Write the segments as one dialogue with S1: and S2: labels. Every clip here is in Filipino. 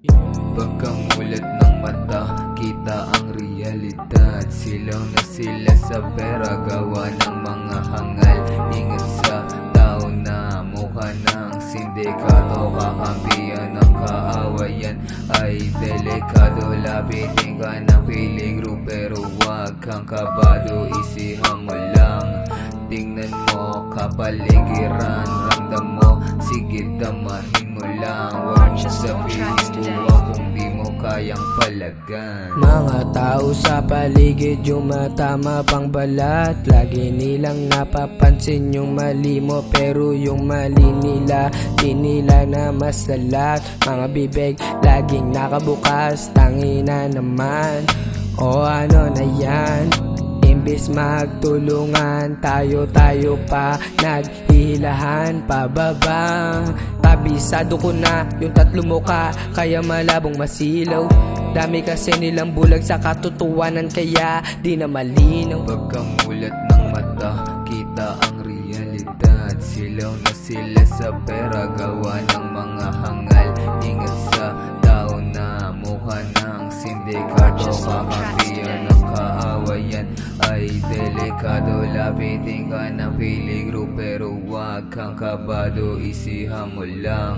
S1: Pagkamulat ng mata, kita ang realidad. Silaw na sila sa pera, gawa ng mga hangal. Ingat sa tao na mukha ng sindikato, kakampiyan ng kaawayan ay delikado. Lapitin ka ng peligro pero wag kang kabado, isihan mo lang. Tingnan mo kapaligiran, ramdam mo, sige damahin mo lang. Huwag mo sabihin buwa kung di mo kayang palagan.
S2: Mga tao sa paligid yung matama pang balat, lagi nilang napapansin yung mali mo, pero yung mali nila di nila na masalat. Mga bibig laging nakabukas, tangina naman, o ano na yan. Imbis magtulungan, tayo pa naghihilahan pababa. Kabisado ko na yung tatlo mukha, kaya malabong masilaw. Dami kasi nilang bulag sa katotohanan, kaya di na malinaw.
S1: Pagkamulat ng mata, kita ang realidad. Silaw na sila sa pera, gawa ng mga hangal. Ingat sa tao na mukha ng sindikato, kakampiyan ng kaawayan ay delikado. Lapitin ka ng peligro pero wag kang kabado, isihan mo lang.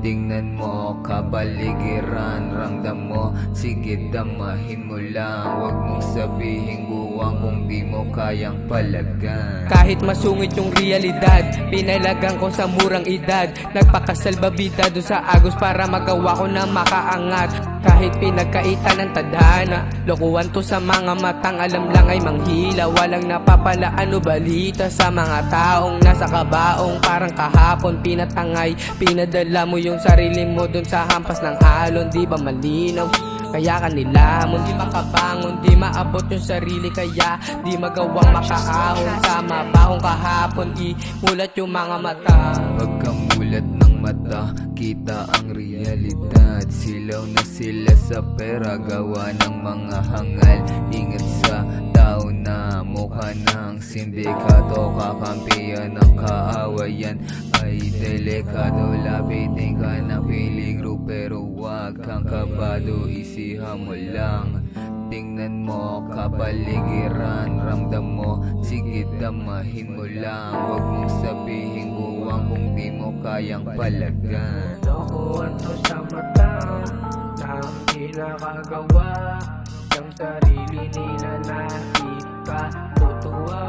S1: Tingnan mo kapaligiran, ramdam mo, sige damahin mo lang. Huwag mong sabihin buwang kung di mo kayang palagan.
S2: Kahit masungit yung realidad, pinalagang ko sa murang edad. Nagpakasalbabida doon sa agos para magawa ko na makaangat. Kahit pinagkaitan ng tadhana, lokuhan to sa mga matang alam lang ay manghila. Walang napapalaan o balita sa mga taong nasa kabaong. Parang kahapon pinatangay, pinadala mo yung sarili mo dun sa hampas ng alon. Di ba malinaw? Kaya kanila mo di makabangon, di maabot yung sarili, kaya di magawang makaahon. Sa mabahong kahapon, imulat yung mga mata.
S1: Pagkamulat ng mata, kita ang realidad. Silaw na sila sa pera, gawa ng mga hangal. Ingat sa tao na mukha ng sindikato, kakampiyan ng kaawayan ay delikado. Lapitin ka ng peligro pero wag kang kabado, isihan mo lang. Tingnan mo kapaligiran, ramdam mo, sige damahin mo lang. Huwag mong sabihin buwang kung di mo kayang palagan.
S2: Lokohan to sa mata na hindi nakagawa, yung sarili nila na ipatutuwa.